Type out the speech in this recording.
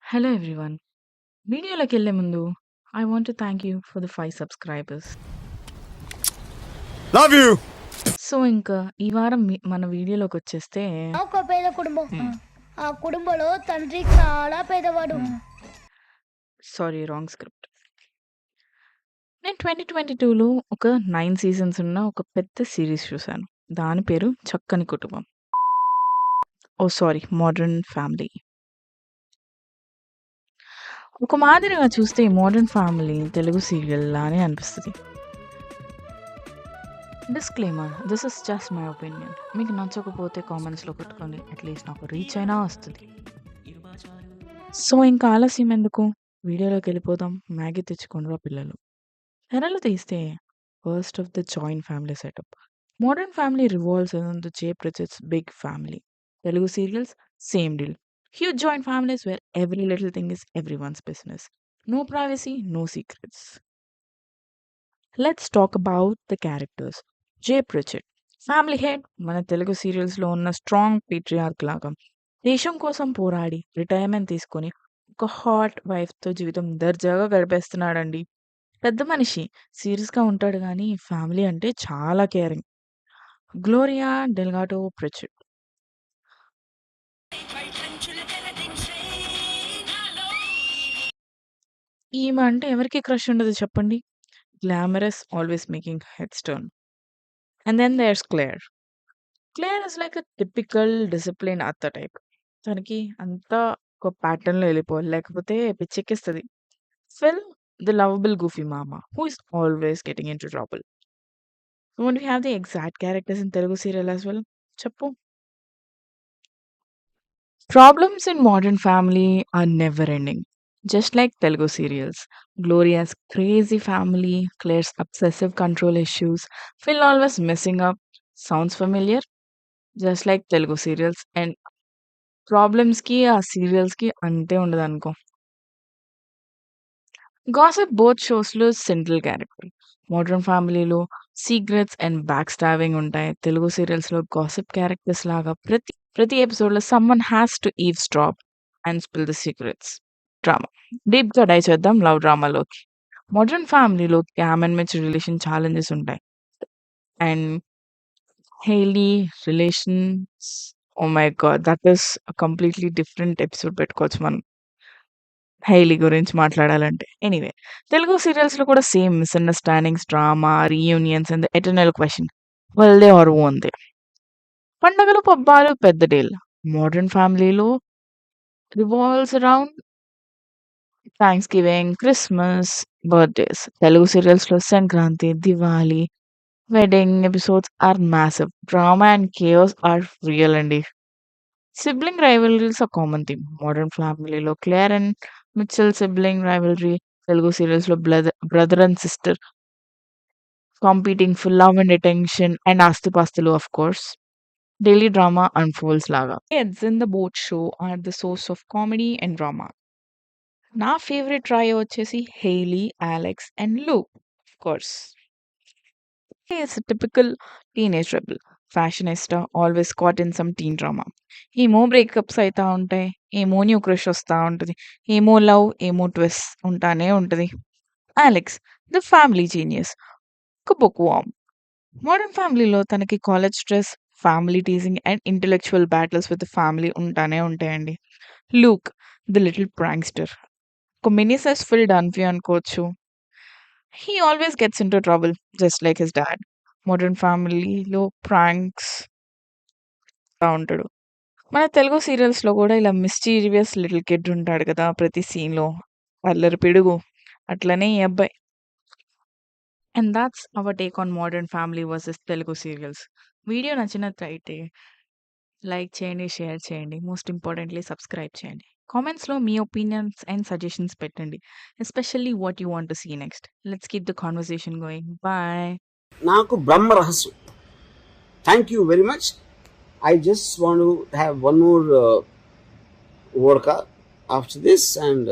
Hello everyone. వీడియోలోకెళ్ళే ముందు I want to thank you for the 5 subscribers. Love you. So, ఇంకా ఈ వారం మన వీడియోలోకొచ్చేస్తే ఒక పేద కుటుంబం. ఆ కుటుంబంలో తండ్రి చాలా పేదవాడు. Sorry wrong script. నేను 2022లో ఒక 9 సీజన్స్ ఉన్న ఒక పెద్ద సీరీస్ చూసాను. దాని పేరు 'చక్కని కుటుంబం'. ఓహ్! Sorry 'modern family'. ఒక మాదిరిగా చూస్తే 'మోడర్న్ ఫ్యామిలీ' తెలుగు సీరియల్ లానే అనిపిస్తది. Disclaimer, this is just my opinion. మీకు నచ్చకపోతే కామెంట్స్‌లో కొట్టుకోండి. అట్‌లీస్ట్ నాకు రీచ్ అయినా వస్తది. సో, ఇంకా ఆలస్యం ఎందుకు? వీడియోలోకెళ్ళిపోదాం. మ్యాగీ తెచ్చుకోండిరా పిల్లలు. తెరలు తీస్తే first of the joint family setup. Modern family revolves around the Jay Pritchett's big family. Telugu serials, same deal. Huge joint families where every little thing is everyone's business. No privacy, no secrets. Let's talk about the characters. Jay Pritchett, family head, మన తెలుగు సీరియల్స్‌లో ఉన్న strong పేట్రియార్క్ లాగా. దేశం కోసం పోరాడి, retirement తీసుకొని, ఒక hot వైఫ్‌తో జీవితం దర్జాగా గడిపేస్తున్నాడండి. పెద్ద మనిషి, సీరియస్‌గా ఉంటాడు గానీ, ఫ్యామిలీ అంటే చాలా కేరింగ్. గ్లోరియా డెల్గాడో ప్రిచెట్, ఈమె అంటే ఎవరికి క్రష్ ఉండదు చెప్పండి. Glamorous, always making heads turn. And then there's Claire. Claire is like a typical discipline అత్త టైప్. తనకి అంతా ఒక ప్యాటర్న్‌లో ఎళ్ళిపోవాలి. లేకపోతే పిచ్చెక్కేస్తది. ఫిల్, ది లవబుల్ గూఫీ మామ who is always getting into trouble. Won't we have the exact characters in Telugu serial as well? చెప్పు. Problems in Modern Family are never ending. Just like Telugu serials, Gloria's crazy family, Claire's obsessive control issues, Phil always messing up. Sounds familiar? Just like Telugu serials. And problems కి ఆ serials కి అంతే ఉండదనుకో. Gossip both షోస్‌లో central character. Modern ఫ్యామిలీలో secrets and back stabbing ఉంటాయి. తెలుగు సీరియల్స్‌లో gossip characters లాగా ప్రతి ఎపిసోడ్‌లో someone has to eavesdrop and spill the secrets. Drama. డీప్‌గా డైవ్ చేద్దాం లవ్ డ్రామాలోకి. మోడర్న్ ఫ్యామిలీలో Cam and Mitch relation challenges ఉంటాయి. And Haley relations, oh my god! That is a completely different episode పెట్టుకోవచ్చు మనం. హైలీ గురించి మాట్లాడాలంటే. ఎనీవే, తెలుగు సీరియల్స్‌లో కూడా same misunderstandings, drama, reunions and the eternal question, will they or won't they? పండగలు, పబ్బాలు పెద్ద డీల్. మోడర్న్ ఫ్యామిలీలో revolves around thanksgiving, Christmas, birthdays. Telugu సీరియల్స్‌లో Sankranti, Diwali, wedding episodes are massive. Drama and chaos are real అండి. Sibling rivalries are common theme. Modern ఫ్యామిలీలో Claire and Mitchell sibling rivalry. Telugu సీరియల్స్‌లో brother and sister competing for love and attention and ఆస్తిపాస్తులు of course. Daily drama unfolds లాగా. Heads in the boat show are the source of comedy and drama. నా favourite trio వచ్చేసి Haley, Alex and Luke of course. He is a typical teenage rebel. Fashionista, always caught in some teen drama. ఏమో breakups అయితా ఉంటాయి. ఏమో new crush వస్తా ఉంటది. ఏమో love, ఏమో ట్విస్ట్ ఉంటానే ఉంటది. Alex, the family genius. ఒక బుక్ వార్మ్. మోడర్న్ ఫ్యామిలీలో తనకి college stress, family teasing and intellectual battles with family ఉంటానే ఉంటాయండి. Luke, the little prankster. ఒక మినీ సైజ్ ఫిల్ డన్ఫీ అనుకోవచ్చు. He always gets into trouble just like his dad. Modern ఫ్యామిలీలో pranks ఉంటాడు. మన తెలుగు సీరియల్స్‌లో కూడా ఇలా మిస్చీవియస్ లిటిల్ కిడ్ ఉంటాడు కదా! ప్రతి సీన్‌లో. అల్లరి పిడుగు. అట్లనే ఈ అబ్బాయి. And that's our take on modern family versus Telugu serials. Video నచ్చినట్లయితే లైక్ చేయండి, షేర్ చేయండి. మోస్ట్ ఇంపార్టెంట్‌లీ సబ్స్క్రైబ్ చేయండి. కామెంట్స్‌లో మీ ఒపీనియన్స్ అండ్ సజెషన్స్ పెట్టండి. Especially what you want to see next. Let's keep the conversation going. Bye. నాకు బ్రహ్మ రహస్యం. Thank you very much. I just want to have one more vodka after this, and